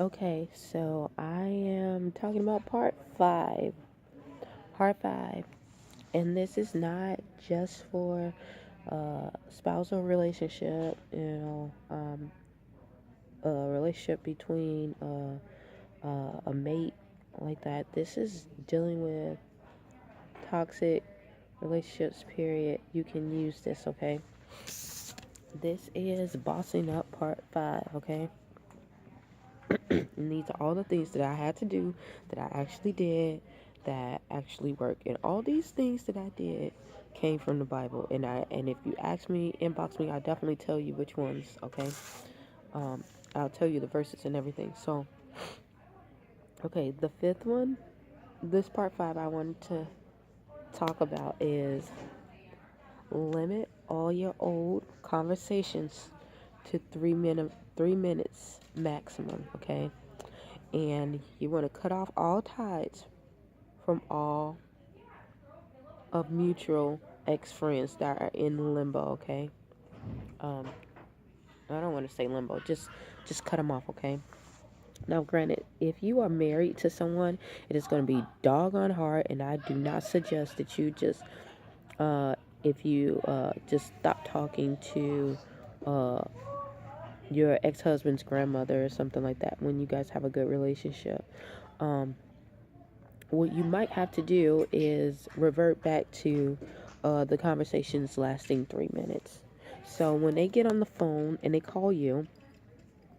Okay, so I am talking about part five. Part five. And this is not just for spousal relationship, a relationship between a mate like that. This is dealing with toxic relationships, period. You can use this, okay? This is bossing up part five, okay? And these are all the things that I had to do, that I actually did, that actually worked. And all these things that I did came from the Bible. And if you ask me, inbox me, I'll definitely tell you which ones, okay? Um, I'll tell you the verses and everything. So, okay, the fifth one, this part five I wanted to talk about is limit all your old conversations to 3 minutes maximum, okay? And you want to cut off all ties from all of mutual ex-friends that are in limbo, okay? Um, I don't want to say limbo, just cut them off, okay? Now, granted, if you are married to someone, it is going to be doggone hard, and I do not suggest that you just, if you just stop talking to uh, your ex-husband's grandmother or something like that when you guys have a good relationship. Um, what you might have to do is revert back to the conversations lasting 3 minutes. So when they get on the phone and they call you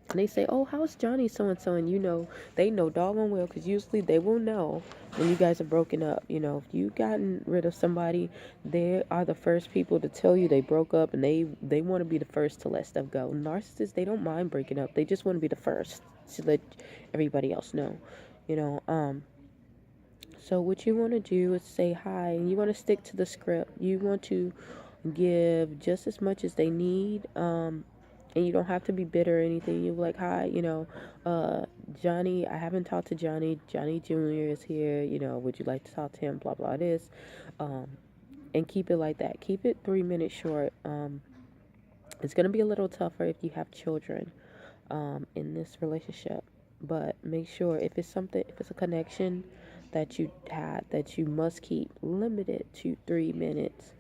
and they say, "Oh, how's Johnny so and so?" and you know they know doggone well because usually they will know when you guys are broken up. You know, if you gotten rid of somebody, they are the first people to tell you they broke up, and they want to be the first to let stuff go. Narcissists, they don't mind breaking up; they just want to be the first to let everybody else know. You know, so what you want to do is say hi, and you want to stick to the script. You want to give just as much as they need, and you don't have to be bitter or anything. You're like, hi, uh, Johnny. I haven't talked to Johnny. Johnny Jr. is here. Would you like to talk to him? Blah blah. This, um, and keep it like that. Keep it 3 minutes short. It's gonna be a little tougher if you have children, in this relationship. But make sure if it's a connection that you had, that you must keep limited to 3 minutes.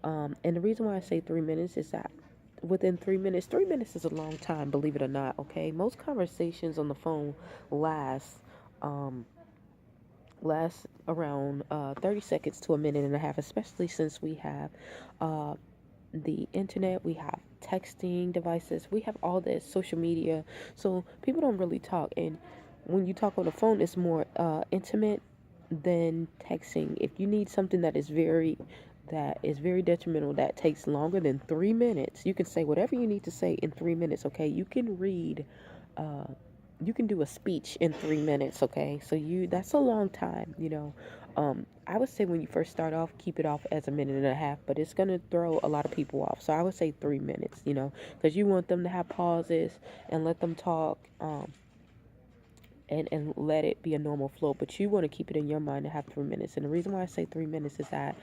And the reason why I say 3 minutes is that within 3 minutes, 3 minutes is a long time, believe it or not. Okay, most conversations on the phone last um, last around 30 seconds to a minute and a half, especially since we have uh, the internet, we have texting devices, we have all this social media. So people don't really talk. And when you talk on the phone, it's more intimate than texting. If you need something that is very detrimental, that takes longer than 3 minutes, you can say whatever you need to say in 3 minutes, okay? Uh, you can do a speech in 3 minutes, okay? So that's a long time, I would say when you first start off, keep it off as a minute and a half, but it's gonna throw a lot of people off. So I would say 3 minutes, because you want them to have pauses and let them talk, and let it be a normal flow. But you want to keep it in your mind to have 3 minutes. And the reason why I say 3 minutes is that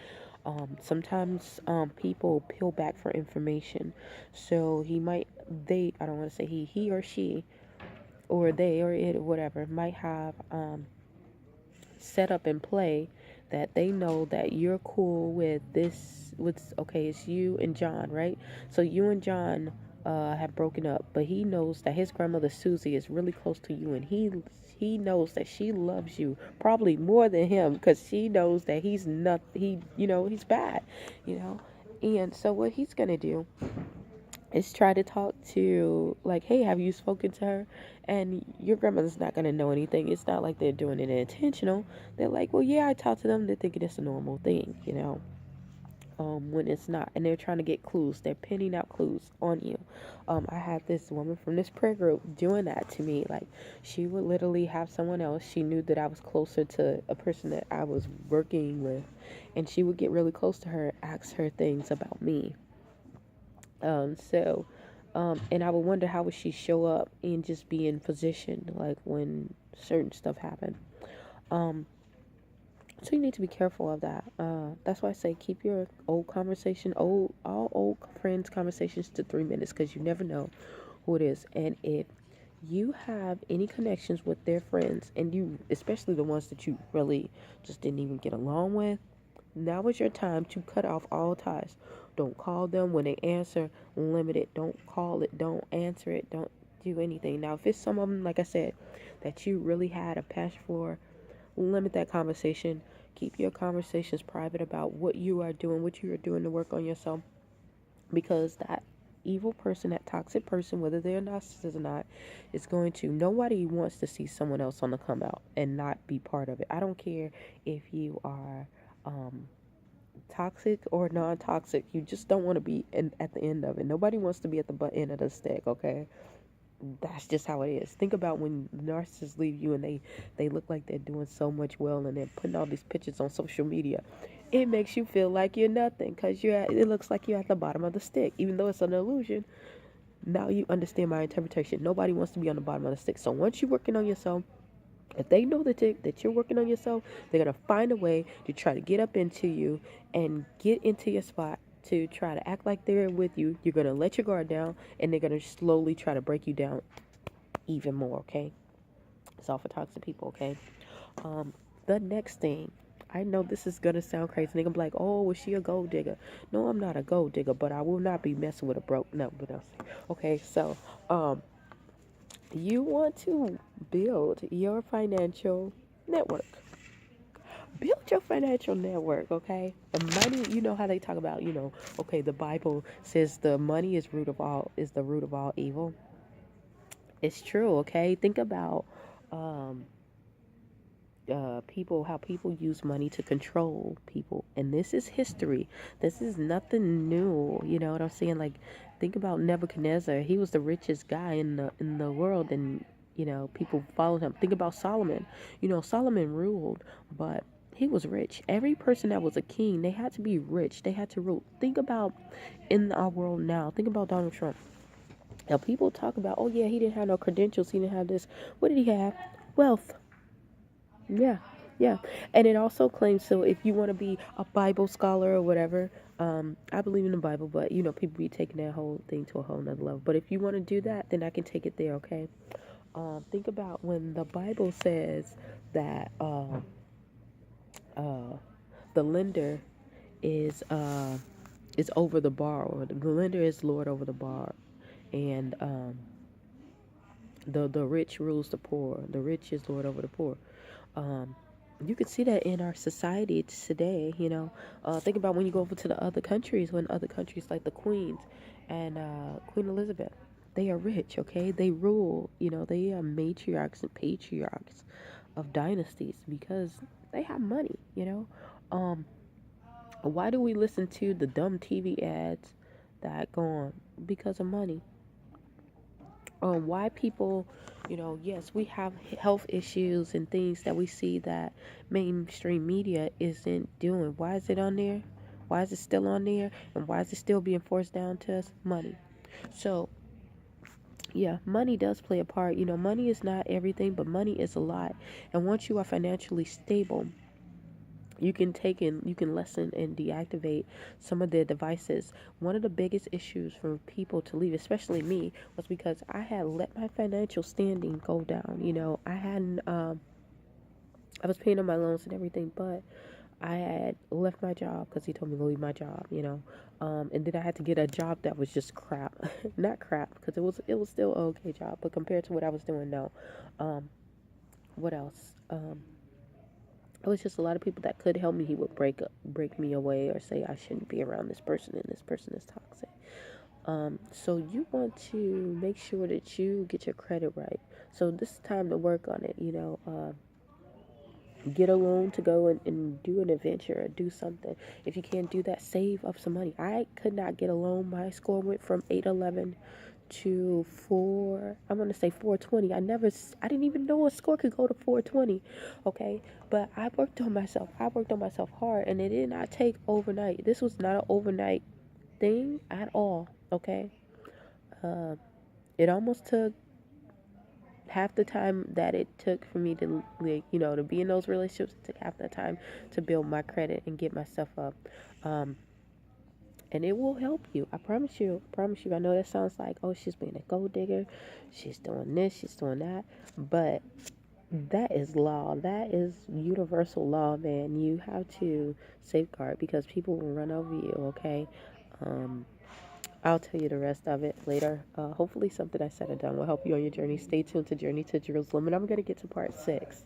sometimes people peel back for information. So I don't want to say he or she, or they or it or whatever, might have set up and play that they know that you're cool with this. Okay, it's you and John, right? So you and John have broken up, but he knows that his grandmother Susie is really close to you, and he knows that she loves you probably more than him, because she knows that he's not he's bad, you know. And so what he's gonna do is try to talk to, like, hey, have you spoken to her? And your grandmother's not going to know anything. It's not like they're doing it intentional. They're like, well, yeah, I talked to them. They're thinking it's a normal thing, when it's not. And they're trying to get clues. They're pinning out clues on you. I had this woman from this prayer group doing that to me. Like, she would literally have someone else. She knew that I was closer to a person that I was working with, and she would get really close to her, ask her things about me. So, and I would wonder how would she show up and just be in position, like when certain stuff happened. Um, so you need to be careful of that. That's why I say keep your all old friends' conversations to 3 minutes, because you never know who it is. And if you have any connections with their friends, and you, especially the ones that you really just didn't even get along with, now is your time to cut off all ties. Don't call them when they answer, limit it. Don't call it, don't answer it, don't do anything. Now, if it's some of them, like I said, that you really had a passion for, limit that conversation. Keep your conversations private about what you are doing, what you are doing to work on yourself, because that evil person, that toxic person, whether they're narcissist or not, is going to, nobody wants to see someone else on the come out and not be part of it. I don't care if you are um, toxic or non-toxic, you just don't want to be at the end of it. Nobody wants to be at the butt end of the stick, okay? That's just how it is. Think about when narcissists leave you and they look like they're doing so much well, and they're putting all these pictures on social media. It makes you feel like you're nothing, because it looks like you're at the bottom of the stick, even though it's an illusion. Now you understand my interpretation. Nobody wants to be on the bottom of the stick. So once you're working on yourself, if they know that you're working on yourself, they're going to find a way to try to get up into you and get into your spot to try to act like they're with you. You're going to let your guard down, and they're going to slowly try to break you down even more, okay? It's all for toxic people, okay? Um, the next thing, I know this is gonna sound crazy. Nigga be like, oh, was she a gold digger? No, I'm not a gold digger, but I will not be messing with a broke. No, but else. Okay, so you want to build your financial network. Build your financial network, okay? The money, you know how they talk about, okay, the Bible says the money is the root of all evil. It's true, okay? Think about um people, how people use money to control people, and this is history. This is nothing new. You know what I'm saying? Like, think about Nebuchadnezzar. He was the richest guy in the world, and people followed him. Think about Solomon. Solomon ruled, but he was rich. Every person that was a king, they had to be rich. They had to rule. Think about in our world now. Think about Donald Trump. Now people talk about, oh yeah, he didn't have no credentials. He didn't have this. What did he have? Wealth. Yeah, yeah. And it also claims, so if you want to be a Bible scholar or whatever, I believe in the Bible, but people be taking that whole thing to a whole nother level. But if you want to do that, then I can take it there, okay? Think about when the Bible says that uh, the lender is over the borrower. The lender is Lord over the borrower, and the rich rules the poor. The rich is Lord over the poor. Um, you can see that in our society today. Think about when you go over to the other countries, when other countries like the Queens and Queen Elizabeth, they are rich, okay? They rule, they are matriarchs and patriarchs of dynasties because they have money. Um, why do we listen to the dumb TV ads that go on? Because of money. Why people, yes, we have health issues and things that we see that mainstream media isn't doing. Why is it on there? Why is it still on there? And why is it still being forced down to us? Money. So, yeah, money does play a part. Money is not everything, but money is a lot. And once you are financially stable, you can lessen and deactivate some of their devices. One of the biggest issues for people to leave, especially me, was because I had let my financial standing go down. I hadn't I was paying on my loans and everything, but I had left my job because he told me to leave my job. And then I had to get a job that was just crap. Not crap, because it was still an okay job, but compared to what I was doing, no. um what else? It was just a lot of people that could help me. He would break me away, or say I shouldn't be around this person, and this person is toxic. So you want to make sure that you get your credit right. So this is time to work on it. Get a loan to go and do an adventure or do something. If you can't do that, save up some money. I could not get a loan. My score went from 811 to 4, I'm going to say 420. I didn't even know a score could go to 420. Okay. But I worked on myself. I worked on myself hard, and it did not take overnight. This was not an overnight thing at all. Okay. Uh, it almost took half the time that it took for me to, like, to be in those relationships. It took half the time to build my credit and get myself up. Um, and it will help you. I promise you. I promise you. I know that sounds like, oh, she's being a gold digger, she's doing this, she's doing that, but that is law. That is universal law, man. You have to safeguard because people will run over you. Okay. Um, I'll tell you the rest of it later. Hopefully, something I said or done will help you on your journey. Stay tuned to Journey to Jerusalem, and I'm gonna get to part 6.